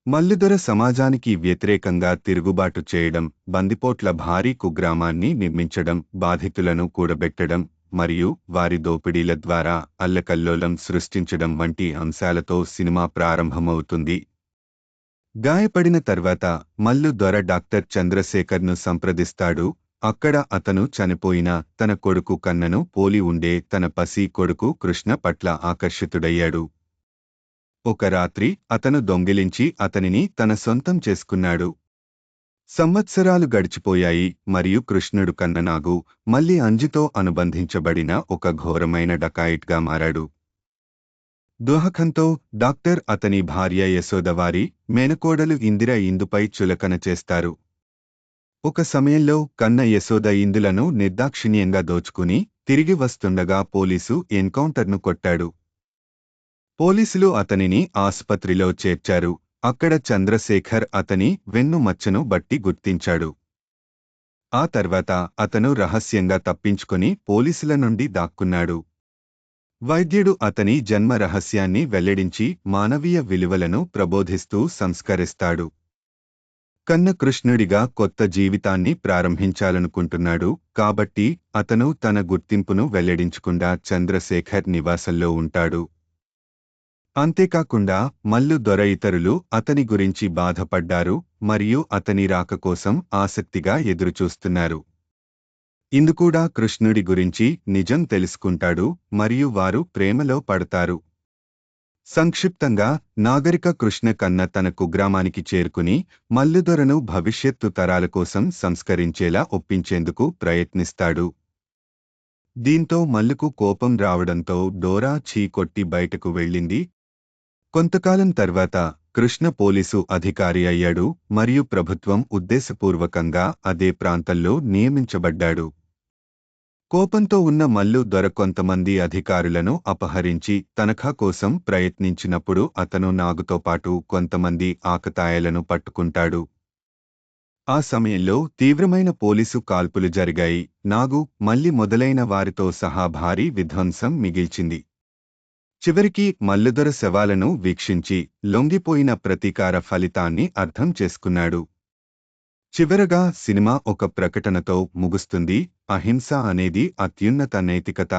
మల్లుదొర సమాజానికి వ్యతిరేకంగా తిరుగుబాటు చేయడం, బందిపోట్ల భారీ కుగ్రామాన్ని నిర్మించడం, బాధితులను కూడబెట్టడం మరియు వారి దోపిడీల ద్వారా అల్లకల్లోలం సృష్టించడం వంటి అంశాలతో సినిమా ప్రారంభమవుతుంది. గాయపడిన తర్వాత మల్లు దొర డాక్టర్ చంద్రశేఖర్ను సంప్రదిస్తాడు. అక్కడ అతను చనిపోయిన తన కొడుకు కన్నను పోలి ఉండే తన పసి కొడుకు కృష్ణ పట్ల ఆకర్షితుడయ్యాడు. ఒక రాత్రి అతను దొంగిలించి అతనిని తన సొంతం చేసుకున్నాడు. సంవత్సరాలు గడిచిపోయాయి మరియు కృష్ణుడు కన్ననాగు మళ్ళీ అంజుతో అనుబంధించబడిన ఒక ఘోరమైన డకాయిట్గా మారాడు. దుహకంతో డాక్టర్ అతని భార్య యశోదవారి మేనకోడలు ఇందిర ఇందుపై చులకన చేస్తారు. ఒక సమయంలో కన్న యశోద ఇందులను నిర్దాక్షిణ్యంగా దోచుకుని తిరిగి వస్తుండగా పోలీసు ఎన్కౌంటర్ను కొట్టాడు. పోలీసులు అతనిని ఆసుపత్రిలో చేర్చారు. అక్కడ చంద్రశేఖర్ అతని వెన్ను మచ్చను బట్టి గుర్తించాడు. ఆ తర్వాత అతను రహస్యంగా తప్పించుకొని పోలీసుల నుండి దాక్కున్నాడు. వైద్యుడు అతని జన్మ రహస్యాన్ని వెల్లడించి మానవీయ విలువలను ప్రబోధిస్తూ సంస్కరిస్తాడు. కన్న కృష్ణుడిగా కొత్త జీవితాన్ని ప్రారంభించాలనుకుంటున్నాడు కాబట్టి అతను తన గుర్తింపును వెల్లడించకుండా చంద్రశేఖర్ నివాసంలో ఉంటాడు. అంతేకాకుండా మల్లు దొర ఇతరులు అతని గురించి బాధపడ్డారు మరియు అతని రాక కోసం ఆసక్తిగా ఎదురుచూస్తున్నారు. ఇందుకూడా కృష్ణుడి గురించి నిజం తెలుసుకుంటాడు మరియు వారు ప్రేమలో పడతారు. సంక్షిప్తంగా నాగరిక కృష్ణ కన్న తన కుగ్రామానికి చేరుకుని మల్లుదొరను భవిష్యత్తు తరాల కోసం సంస్కరించేలా ఒప్పించేందుకు ప్రయత్నిస్తాడు. దీంతో మల్లుకు కోపం రావడంతో డోరా చీకొట్టి బయటకు వెళ్ళింది. కొంతకాలం తర్వాత కృష్ణ పోలీసు అధికారి అయ్యాడు మరియు ప్రభుత్వం ఉద్దేశపూర్వకంగా అదే ప్రాంతంలో నియమించబడ్డాడు. కోపంతో ఉన్న మల్లు దొర కొంతమంది అధికారులను అపహరించి తనఖా కోసం ప్రయత్నించినప్పుడు అతను నాగుతో పాటు కొంతమంది ఆకతాయిలను పట్టుకుంటాడు. ఆ సమయంలో తీవ్రమైన పోలీసు కాల్పులు జరిగాయి. నాగు, మల్లి మొదలైన వారితో సహా భారీ విధ్వంసం మిగిల్చింది. చివరికి మల్లుదొర శవాలను వీక్షించి లొంగిపోయిన ప్రతీకార ఫలితాన్ని అర్థం చేసుకున్నాడు. చివరగా సినిమా ఒక ప్రకటనతో ముగుస్తుంది. అహింస అనేది అత్యున్నత నైతికత.